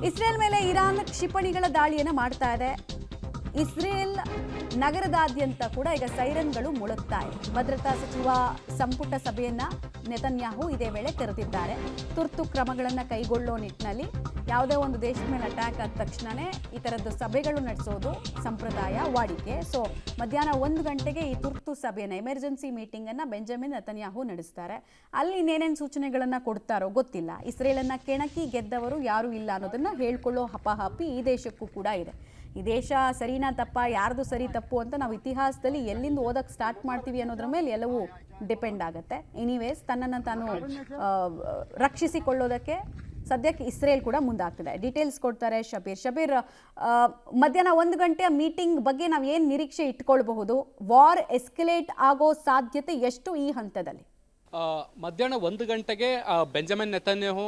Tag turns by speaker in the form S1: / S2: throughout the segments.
S1: Israel ಮೇಲೆ Iran ಕ್ಷಿಪಣಿಗಳ ದಾಳಿಯನ್ನು ಮಾಡ್ತಾ ಇದೆ. ಇಸ್ರೇಲ್ ನಗರದಾದ್ಯಂತ ಕೂಡ ಈಗ ಸೈರನ್ಗಳು ಮುಳುಗ್ತಾ ಇದೆ. ಭದ್ರತಾ ಸಚಿವ ಸಂಪುಟ ಸಭೆಯನ್ನ ನೆತನ್ಯಾಹು ಇದೇ ವೇಳೆ ಕರೆದಿದ್ದಾರೆ. ತುರ್ತು ಕ್ರಮಗಳನ್ನು ಕೈಗೊಳ್ಳೋ ನಿಟ್ಟಿನಲ್ಲಿ ಯಾವುದೇ ಒಂದು ದೇಶದ ಮೇಲೆ ಅಟ್ಯಾಕ್ ಆದ ತಕ್ಷಣವೇ ಈ ಥರದ್ದು ಸಭೆಗಳು ನಡೆಸೋದು ಸಂಪ್ರದಾಯ, ವಾಡಿಕೆ. ಸೊ ಮಧ್ಯಾಹ್ನ 1 ಗಂಟೆಗೆ ಈ ತುರ್ತು ಸಭೆಯನ್ನು, ಎಮರ್ಜೆನ್ಸಿ ಮೀಟಿಂಗನ್ನು ಬೆಂಜಮಿನ್ ನೆತನ್ಯಾಹು ನಡೆಸ್ತಾರೆ. ಅಲ್ಲಿ ಇನ್ನೇನೇನು ಸೂಚನೆಗಳನ್ನು ಕೊಡ್ತಾರೋ ಗೊತ್ತಿಲ್ಲ. ಇಸ್ರೇಲನ್ನು ಕೆಣಕಿ ಗೆದ್ದವರು ಯಾರೂ ಇಲ್ಲ ಅನ್ನೋದನ್ನು ಹೇಳ್ಕೊಳ್ಳೋ ಹಪಾಹಪಿ ಈ ದೇಶಕ್ಕೂ ಕೂಡ ಇದೆ. ಈ ದೇಶ ಸರಿನಾ ತಪ್ಪ, ಯಾರ್ದು ಸರಿ ತಪ್ಪು ಅಂತ ನಾವು ಇತಿಹಾಸದಲ್ಲಿ ಎಲ್ಲಿಂದ ಓದಕ್ಕೆ ಸ್ಟಾರ್ಟ್ ಮಾಡ್ತೀವಿ ಅನ್ನೋದ್ರ ಮೇಲೆ ಎಲ್ಲವೂ ಡಿಪೆಂಡ್ ಆಗುತ್ತೆ. ಎನಿವೇಸ್ ತನ್ನನ್ನು ತಾನು ರಕ್ಷಿಸಿಕೊಳ್ಳೋದಕ್ಕೆ ಸದ್ಯಕ್ಕೆ ಇಸ್ರೇಲ್ ಕೂಡ ಮುಂದಾಗ್ತಿದೆ. ಡೀಟೇಲ್ಸ್ ಕೊಡ್ತಾರೆ ಶಬೀರ್. ಮಧ್ಯಾಹ್ನ 1 ಗಂಟೆಯ ಮೀಟಿಂಗ್ ಬಗ್ಗೆ ನಾವು ಏನು ನಿರೀಕ್ಷೆ ಇಟ್ಕೊಳ್ಬಹುದು? ವಾರ್ ಎಸ್ಕಲೇಟ್ ಆಗೋ ಸಾಧ್ಯತೆ ಎಷ್ಟು ಈ ಹಂತದಲ್ಲಿ?
S2: ಮಧ್ಯಾಹ್ನ 1 ಗಂಟೆಗೆ ಬೆಂಜಮಿನ್ ನೆತನ್ಯಾಹು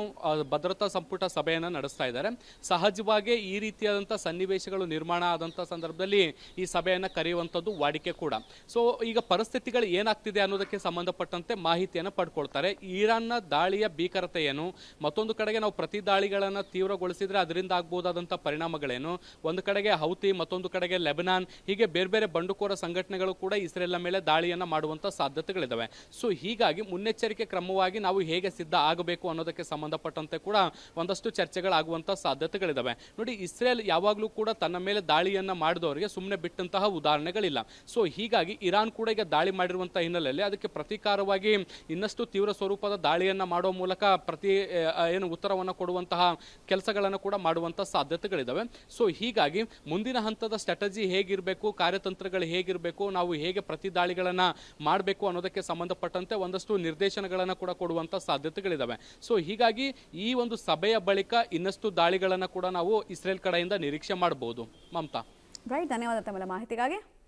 S2: ಭದ್ರತಾ ಸಂಪುಟ ಸಭೆಯನ್ನು ನಡೆಸ್ತಾ ಇದ್ದಾರೆ. ಸಹಜವಾಗಿ ಈ ರೀತಿಯಾದಂಥ ಸನ್ನಿವೇಶಗಳು ನಿರ್ಮಾಣ ಆದಂಥ ಸಂದರ್ಭದಲ್ಲಿ ಈ ಸಭೆಯನ್ನು ಕರೆಯುವಂಥದ್ದು ವಾಡಿಕೆ ಕೂಡ. ಸೊ ಈಗ ಪರಿಸ್ಥಿತಿಗಳು ಏನಾಗ್ತಿದೆ ಅನ್ನೋದಕ್ಕೆ ಸಂಬಂಧಪಟ್ಟಂತೆ ಮಾಹಿತಿಯನ್ನು ಪಡ್ಕೊಳ್ತಾರೆ. ಇರಾನ್ನ ದಾಳಿಯ ಭೀಕರತೆ ಏನು, ಮತ್ತೊಂದು ಕಡೆಗೆ ನಾವು ಪ್ರತಿ ದಾಳಿಗಳನ್ನು ತೀವ್ರಗೊಳಿಸಿದರೆ ಅದರಿಂದ ಆಗ್ಬೋದಾದಂಥ ಪರಿಣಾಮಗಳೇನು, ಒಂದು ಕಡೆಗೆ ಹೌತಿ, ಮತ್ತೊಂದು ಕಡೆಗೆ ಲೆಬನಾನ್, ಹೀಗೆ ಬೇರೆ ಬೇರೆ ಬಂಡುಕೋರ ಸಂಘಟನೆಗಳು ಕೂಡ ಇಸ್ರೇಲ್ನ ಮೇಲೆ ದಾಳಿಯನ್ನು ಮಾಡುವಂಥ ಸಾಧ್ಯತೆಗಳಿದ್ದಾವೆ. ಸೊ ಹೀಗಾಗಿ ಮುನ್ನೆಚ್ಚರಿಕೆ ಕ್ರಮವಾಗಿ ನಾವು ಹೇಗೆ ಸಿದ್ಧ ಆಗಬೇಕು ಅನ್ನೋದಕ್ಕೆ ಸಂಬಂಧಪಟ್ಟಂತೆ ಕೂಡ ಒಂದಷ್ಟು ಚರ್ಚೆಗಳಾಗುವಂಥ ಸಾಧ್ಯತೆಗಳಿದ್ದಾವೆ. ನೋಡಿ, ಇಸ್ರೇಲ್ ಯಾವಾಗಲೂ ಕೂಡ ತನ್ನ ಮೇಲೆ ದಾಳಿಯನ್ನು ಮಾಡಿದವರಿಗೆ ಸುಮ್ಮನೆ ಬಿಟ್ಟಂತಹ ಉದಾಹರಣೆಗಳಿಲ್ಲ. ಸೊ ಹೀಗಾಗಿ ಇರಾನ್ ಕೂಡ ಈಗ ದಾಳಿ ಮಾಡಿರುವಂಥ ಹಿನ್ನೆಲೆಯಲ್ಲಿ ಅದಕ್ಕೆ ಪ್ರತೀಕಾರವಾಗಿ ಇನ್ನಷ್ಟು ತೀವ್ರ ಸ್ವರೂಪದ ದಾಳಿಯನ್ನು ಮಾಡೋ ಮೂಲಕ ಉತ್ತರವನ್ನು ಕೊಡುವಂತಹ ಕೆಲಸಗಳನ್ನು ಕೂಡ ಮಾಡುವಂಥ ಸಾಧ್ಯತೆಗಳಿದ್ದಾವೆ. ಸೊ ಹೀಗಾಗಿ ಮುಂದಿನ ಹಂತದ ಸ್ಟ್ರಾಟಜಿ ಹೇಗಿರಬೇಕು, ಕಾರ್ಯತಂತ್ರಗಳು ಹೇಗಿರಬೇಕು, ನಾವು ಹೇಗೆ ಪ್ರತಿ ದಾಳಿಗಳನ್ನು ಮಾಡಬೇಕು ಅನ್ನೋದಕ್ಕೆ ಸಂಬಂಧಪಟ್ಟಂತೆ ಒಂದಷ್ಟು ನಿರ್ದೇಶನಗಳನ್ನು ಕೂಡ ಕೊಡುವಂಥ ಸಾಧ್ಯತೆಗಳಿದ್ದಾವೆ. ಸೊ ಹೀಗಾಗಿ ಈ ಒಂದು ಸಭೆಯ ಬಳಿಕ ಇನ್ನಷ್ಟು ದಾಳಿಗಳನ್ನು ಕೂಡ ನಾವು ಇಸ್ರೇಲ್ ಕಡೆಯಿಂದ ನಿರೀಕ್ಷೆ ಮಾಡಬಹುದು. ಮಮತಾ,
S1: ರೈಟ್, ಧನ್ಯವಾದ ತಮ್ಮ ಮಾಹಿತಿಗಾಗಿ.